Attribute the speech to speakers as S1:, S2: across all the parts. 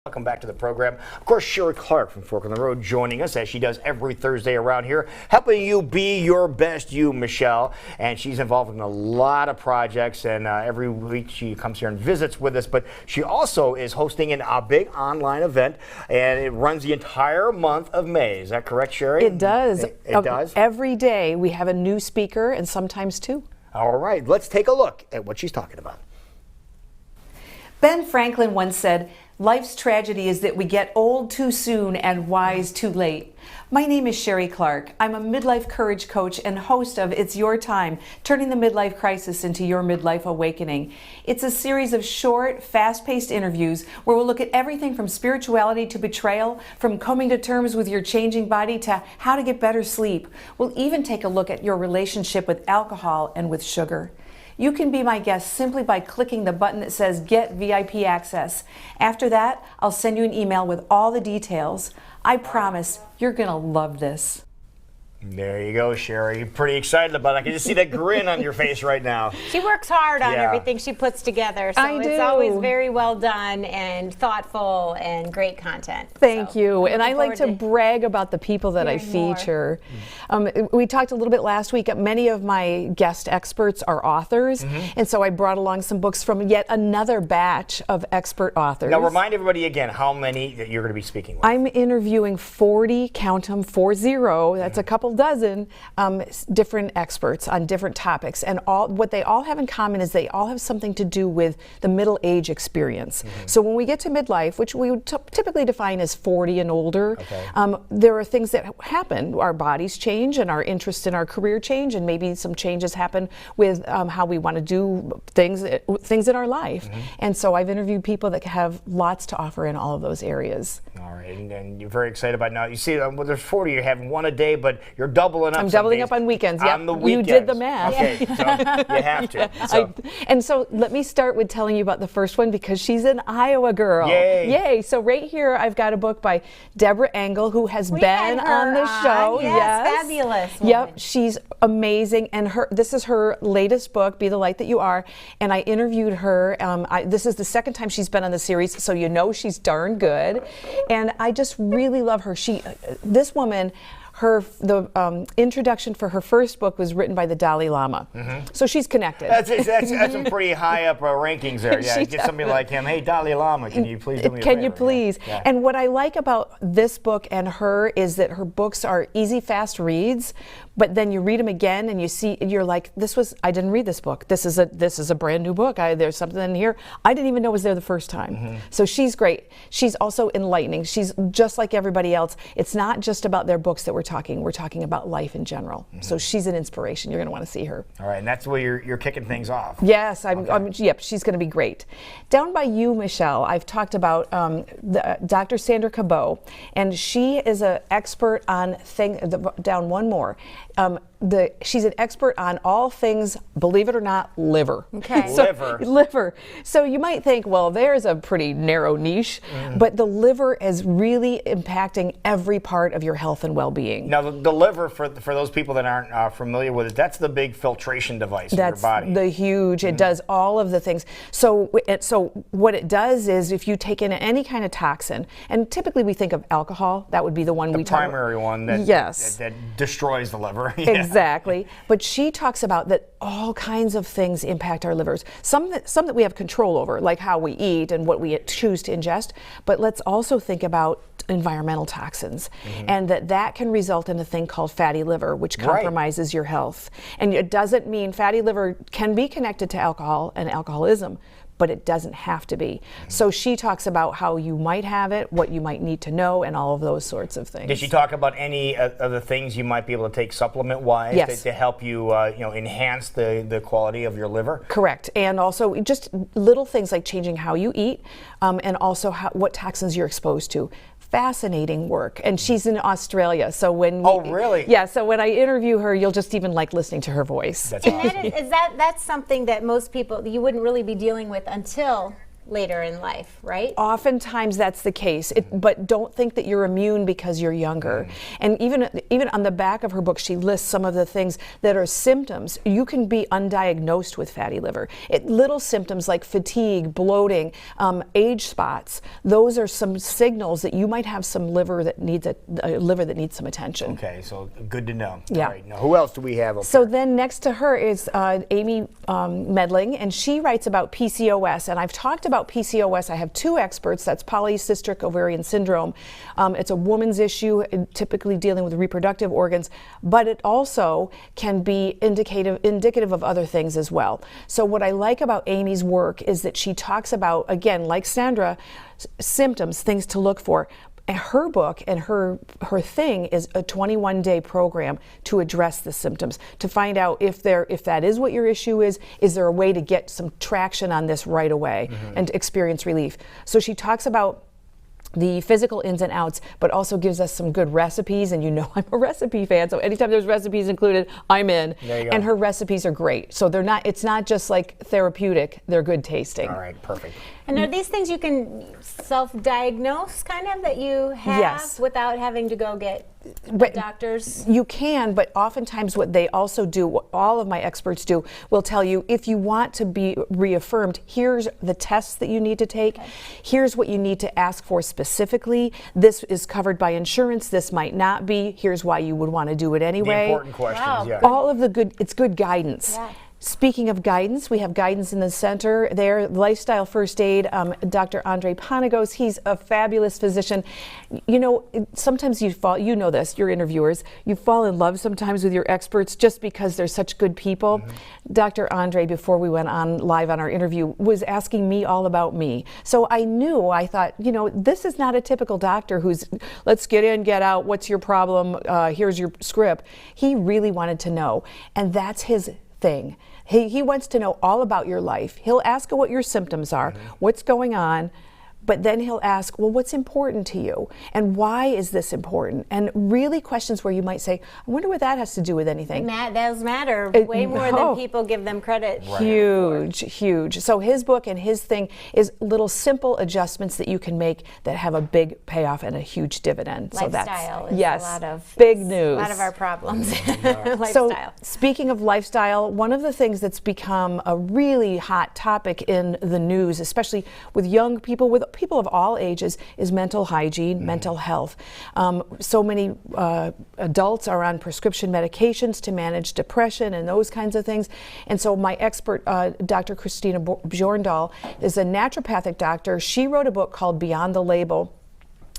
S1: Welcome back to the program. Of course, Sherry Clark from Fork on the Road joining us as she does every Thursday around here, helping you be your best you, Michelle. And she's involved in a lot of projects, and every week she comes here and visits with us. But she also is hosting a big online event, and it runs the entire month of May. Is that correct, Sherry?
S2: It does.
S1: It does?
S2: Every day we have a new speaker, and sometimes two.
S1: All right, let's take a look at what she's talking about.
S2: Ben Franklin once said, "Life's tragedy is that we get old too soon and wise too late." My name is Sherry Clark. I'm a midlife courage coach and host of It's Your Time, turning the midlife crisis into your midlife awakening. It's a series of short, fast-paced interviews where we'll look at everything from spirituality to betrayal, from coming to terms with your changing body to how to get better sleep. We'll even take a look at your relationship with alcohol and with sugar. You can be my guest simply by clicking the button that says Get VIP Access. After that, I'll send you an email with all the details. I promise you're going to love this.
S1: There you go, Sherry. Pretty excited about it. I can just see that grin on your face right now.
S3: She works hard on
S1: Yeah.
S3: everything she puts together, so
S2: I
S3: it's
S2: do.
S3: always very well done and thoughtful and great content.
S2: Thank
S3: So,
S2: you.
S3: I'm
S2: And I
S3: looking
S2: like to
S3: forward
S2: brag about the people that I
S3: hearing more.
S2: feature. We talked a little bit last week. Many of my guest experts are authors, and so I brought along some books from yet another batch of expert authors.
S1: Now, remind everybody again how many that you're going to be speaking with.
S2: I'm interviewing 40, count them, 40, that's a couple dozen, different experts on different topics. And what they all have in common is they all have something to do with the middle age experience. So when we get to midlife, which we would typically define as 40 and older, there are things that happen. Our bodies change and our interests in our career change, and maybe some changes happen with how we want to do things in our life. And so I've interviewed people that have lots to offer in all of those areas.
S1: All right, and you're very excited about it now. You see, well, there's 40. You're having one a day, but you're doubling up.
S2: I'm
S1: some
S2: doubling
S1: days
S2: up on weekends. Yep.
S1: On the
S2: You
S1: weekends.
S2: did the math.
S1: Okay, so you have to. So.
S2: And so let me start with telling you about the first one because she's an Iowa girl.
S1: Yay.
S2: Yay. So right here I've got a book by Deborah Engel, who has
S3: We
S2: been
S3: had her
S2: on the show.
S3: on. Yes, fabulous
S2: Yep,
S3: woman.
S2: she's amazing. And this is her latest book, Be the Light That You Are. And I interviewed her. This is the second time she's been on the series, so you know she's darn good. And I just really love her. This woman, the introduction for her first book was written by the Dalai Lama. So she's connected.
S1: That's some pretty high up rankings there. Yeah,
S2: She
S1: get somebody like him. Hey, Dalai Lama, can you please do me a favor?
S2: Can you please?
S1: Yeah.
S2: And what I like about this book and her is that her books are easy, fast reads, but then you read them again and you're like, I didn't read this book. This is a brand new book. There's something in here I didn't even know was there the first time. So she's great. She's also enlightening. She's just like everybody else. It's not just about their books that we're talking about life in general. So she's an inspiration. You're going to want to see her.
S1: All right, and that's where you're kicking things off.
S2: Yes, yep, she's going to be great. Down by you, Michelle, I've talked about Dr. Sandra Cabot, and she is an expert on down one more. She's an expert on all things, believe it or not, liver.
S3: Okay.
S2: Liver. So you might think, well, there's a pretty narrow niche, but the liver is really impacting every part of your health and well-being.
S1: Now, the liver, for those people that aren't familiar with it, that's the big filtration device in your body.
S2: That's the huge. It does all of the things. So what it does is if you take in any kind of toxin, and typically we think of alcohol, that would be the one we talk about.
S1: The primary one that destroys the liver. Yeah.
S2: Exactly. But she talks about that all kinds of things impact our livers. Some that we have control over, like how we eat and what we choose to ingest. But let's also think about environmental toxins, and that can result in a thing called fatty liver, which compromises your health. And it doesn't mean fatty liver can be connected to alcohol and alcoholism, but it doesn't have to be. So she talks about how you might have it, what you might need to know, and all of those sorts of things.
S1: Did she talk about any of the things you might be able to take supplement-wise to help you, enhance the quality of your liver?
S2: Correct, and also just little things like changing how you eat, and also what toxins you're exposed to. Fascinating work, and she's in Australia. So
S1: really?
S2: Yeah. So when I interview her, you'll just even like listening to her voice.
S1: That's
S3: And
S1: awesome.
S3: that's something that most people you wouldn't really be dealing with until later in life, right?
S2: Oftentimes that's the case, but don't think that you're immune because you're younger. And even on the back of her book, she lists some of the things that are symptoms. You can be undiagnosed with fatty liver. Little symptoms like fatigue, bloating, age spots. Those are some signals that you might have some liver that needs some attention.
S1: Okay, so good to know.
S2: Yeah.
S1: All right, now who else do we have up
S2: So
S1: there?
S2: then next to her is Amy Medling, and she writes about PCOS. And I've talked about PCOS. I have two experts. That's polycystic ovarian syndrome. It's a woman's issue, typically dealing with reproductive organs, but it also can be indicative of other things as well. So what I like about Amy's work is that she talks about, again, like Sandra, symptoms, things to look for. Her book and her thing is a 21-day program to address the symptoms, to find out if that is what your issue is there a way to get some traction on this right away and experience relief. So she talks about the physical ins and outs, but also gives us some good recipes, and you know I'm a recipe fan, so anytime there's recipes included, I'm in.
S1: There you go.
S2: And her recipes are great. So it's not just like therapeutic, they're good tasting.
S1: All right, perfect.
S3: And are these things you can self-diagnose, kind of, that you have
S2: Yes.
S3: without having to go get
S2: But
S3: doctors?
S2: You can, but oftentimes what they also do, what all of my experts do, will tell you if you want to be reaffirmed, here's the tests that you need to take. Here's what you need to ask for specifically. This is covered by insurance. This might not be. Here's why you would want to do it
S1: The
S2: anyway.
S1: important questions,
S3: Wow.
S1: yeah.
S2: All of it's good guidance.
S3: Yeah.
S2: Speaking of guidance, we have guidance in the center there. Lifestyle First Aid, Dr. Andre Panagos, he's a fabulous physician. You know, sometimes you know this, you're interviewers, you fall in love sometimes with your experts just because they're such good people. Dr. Andre, before we went on live on our interview, was asking me all about me. So I thought, you know, this is not a typical doctor who's, let's get in, get out, what's your problem, here's your script. He really wanted to know, and that's his thing. He wants to know all about your life. He'll ask what your symptoms are, what's going on, but then he'll ask, well, what's important to you? And why is this important? And really questions where you might say, I wonder what that has to do with anything.
S3: Those matter way more
S2: oh.
S3: than people give them credit.
S2: Huge. So his book and his thing is little simple adjustments that you can make that have a big payoff and a huge dividend.
S3: Lifestyle
S2: so
S3: is
S2: yes,
S3: a lot of
S2: big news.
S3: A lot of our problems.
S2: So
S3: Lifestyle.
S2: speaking of lifestyle, one of the things that's become a really hot topic in the news, especially with young people, with people of all ages, is mental hygiene, mental health. So many adults are on prescription medications to manage depression and those kinds of things. And so my expert, Dr. Christina Bjorndal, is a naturopathic doctor. She wrote a book called Beyond the Label.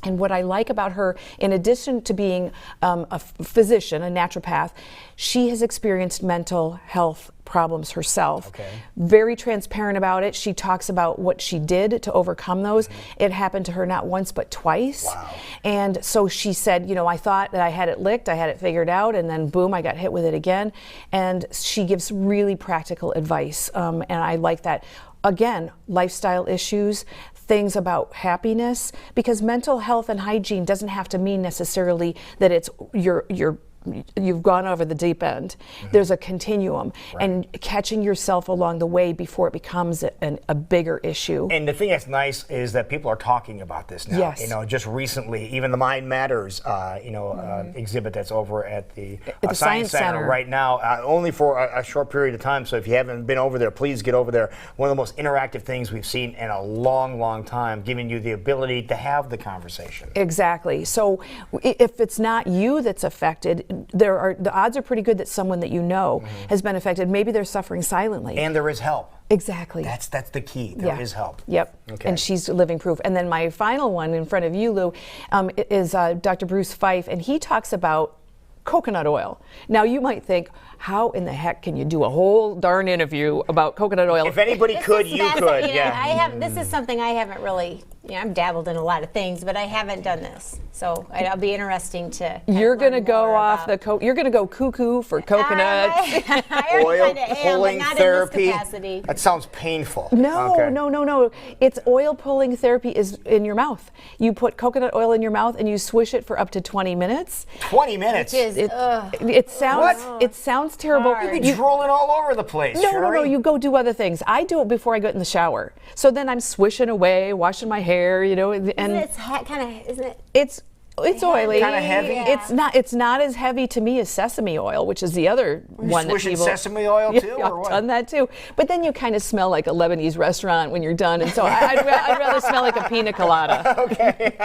S2: And what I like about her, in addition to being a physician, a naturopath, she has experienced mental health problems herself.
S1: Okay.
S2: Very transparent about it. She talks about what she did to overcome those. It happened to her not once but twice.
S1: Wow.
S2: And so she said, you know, I thought that I had it licked, I had it figured out, and then boom, I got hit with it again. And she gives really practical advice, and I like that. Again, lifestyle issues, things about happiness, because mental health and hygiene doesn't have to mean necessarily that it's you've gone over the deep end. There's a continuum, and catching yourself along the way before it becomes a bigger issue.
S1: And the thing that's nice is that people are talking about this now.
S2: Yes.
S1: You know, just recently, even the Mind Matters, exhibit that's over at the Science Center right now, only for a short period of time. So if you haven't been over there, please get over there. One of the most interactive things we've seen in a long, long time, giving you the ability to have the conversation.
S2: Exactly. So if it's not you that's affected, the odds are pretty good that someone that you know has been affected. Maybe they're suffering silently.
S1: And there is help.
S2: Exactly.
S1: That's the key. There is help.
S2: Yep.
S1: Okay.
S2: And she's living proof. And then my final one in front of you, Lou, is Dr. Bruce Fife, and he talks about coconut oil. Now you might think, how in the heck can you do a whole darn interview about coconut oil?
S1: If anybody could,
S3: This is
S1: you could.
S3: fascinating.
S1: Yeah.
S3: This is something I haven't really I've dabbled in a lot of things, but I haven't done this. So it'll be interesting to.
S2: You're
S3: going
S2: gonna go off you're gonna go cuckoo for coconuts.
S3: I already
S1: Oil
S3: kind of am, but
S1: pulling
S3: not
S1: therapy.
S3: in this capacity.
S1: That sounds painful.
S2: No,
S1: Okay.
S2: no. It's oil pulling therapy is in your mouth. You put coconut oil in your mouth and you swish it for up to 20 minutes.
S1: 20 minutes.
S3: Which is,
S2: It sounds
S1: What?
S2: it sounds terrible.
S3: Hard.
S1: You'd be drooling all over the place.
S2: No,
S1: Sherry.
S2: you go do other things. I do it before I get in the shower. So then I'm swishing away, washing my hair, and
S3: isn't it?
S2: it's oily.
S1: Kinda heavy?
S3: Yeah.
S2: It's not as heavy to me as sesame oil, which is the other one that
S1: swishing
S2: people.
S1: sesame oil too,
S2: Yeah,
S1: or what?
S2: I've done that too. But then you kind of smell like a Lebanese restaurant when you're done, and so I'd rather smell like a pina colada.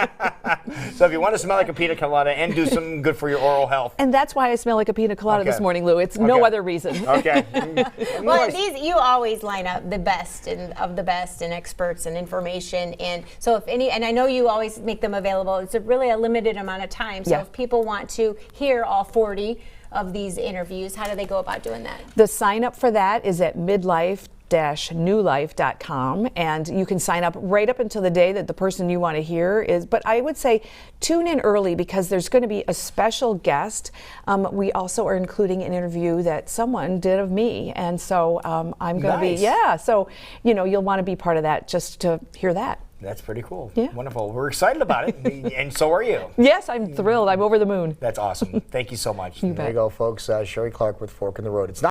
S1: So if you want to smell like a pina colada and do something good for your oral health.
S2: And that's why I smell like a pina colada
S1: Okay.
S2: this morning, Lou. It's no
S1: Okay.
S2: other reason.
S1: Okay.
S3: Well, you always line up the best of the best and experts and information, and so and I know you always make them available. It's really a limited amount of time. So
S2: Yeah.
S3: if people want to hear all 40 of these interviews, how do they go about doing that?
S2: The sign up for that is at midlife-newlife.com, and you can sign up right up until the day that the person you want to hear is. But I would say tune in early because there's going to be a special guest. We also are including an interview that someone did of me, and so I'm going to
S1: Nice.
S2: be so you'll want to be part of that just to hear that.
S1: That's pretty cool.
S2: Yeah.
S1: Wonderful. We're excited about it, and so are you.
S2: Yes, I'm thrilled. I'm over the moon.
S1: That's awesome. Thank you so much. There you
S2: bet.
S1: go, folks. Sherry Clark with Fork in the Road. It's not